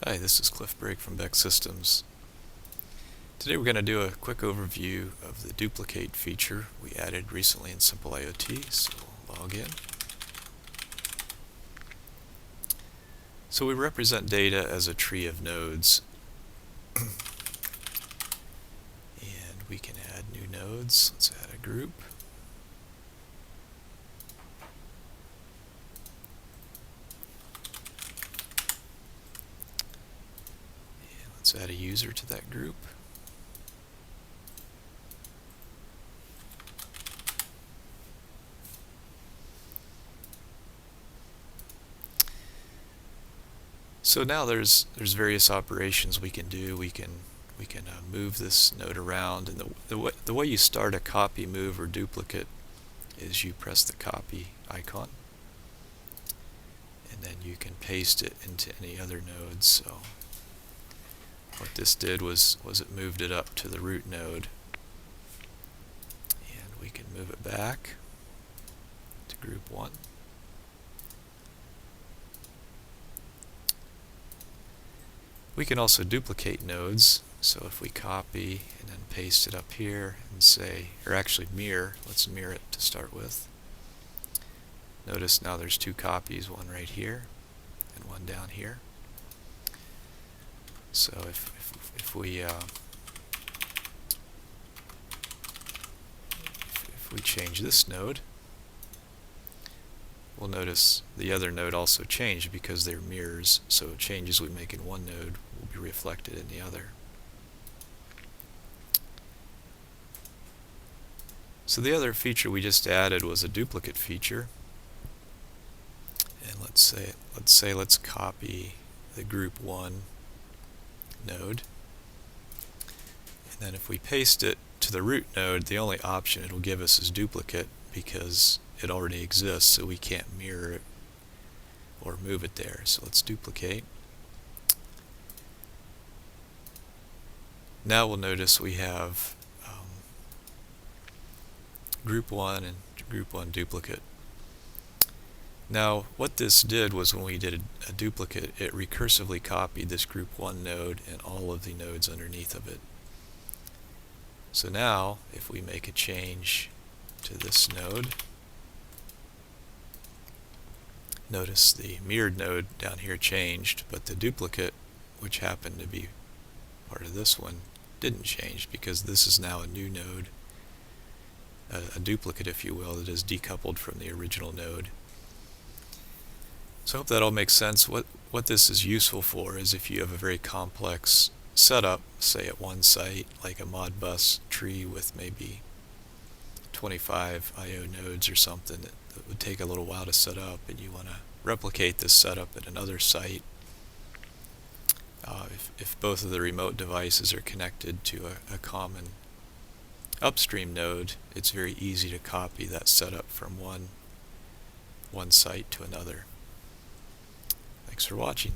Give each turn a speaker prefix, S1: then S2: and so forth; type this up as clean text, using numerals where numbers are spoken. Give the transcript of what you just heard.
S1: Hi, this is Cliff Brake from Beck Systems. Today we're going to do a quick overview of the duplicate feature we added recently in Simple IoT, so we'll log in. So we represent data as a tree of nodes, and we can add new nodes. Let's add a group. And let's add a user to that group. So now there's various operations we can do. We can move this node around, and the way you start a copy, move, or duplicate is you press the copy icon, and then you can paste it into any other nodes. So what this did was it moved it up to the root node, and we can move it back to group 1. We can also duplicate nodes, so if we copy and then paste it up here and say, or actually mirror, let's mirror it to start with. Notice now there's two copies, one right here and one down here. So if we change this node, we'll notice the other node also changed because they're mirrors, so changes we make in one node will be reflected in the other. So the other feature we just added was a duplicate feature. And let's copy the group 1 node. And then if we paste it to the root node, the only option it will give us is duplicate because it already exists, so we can't mirror it or move it there. So let's duplicate. Now we'll notice we have group 1 and group 1 duplicate. Now what this did was when we did a duplicate, it recursively copied this group 1 node and all of the nodes underneath of it. So now if we make a change to this node, notice the mirrored node down here changed, but the duplicate, which happened to be part of this one, didn't change because this is now a new node, a duplicate if you will, that is decoupled from the original node. So I hope that all makes sense. What this is useful for is if you have a very complex setup, say at one site, like a Modbus tree with maybe 25 I/O nodes or something that would take a little while to set up, and you want to replicate this setup at another site. If both of the remote devices are connected to a common upstream node, it's very easy to copy that setup from one site to another. Thanks for watching.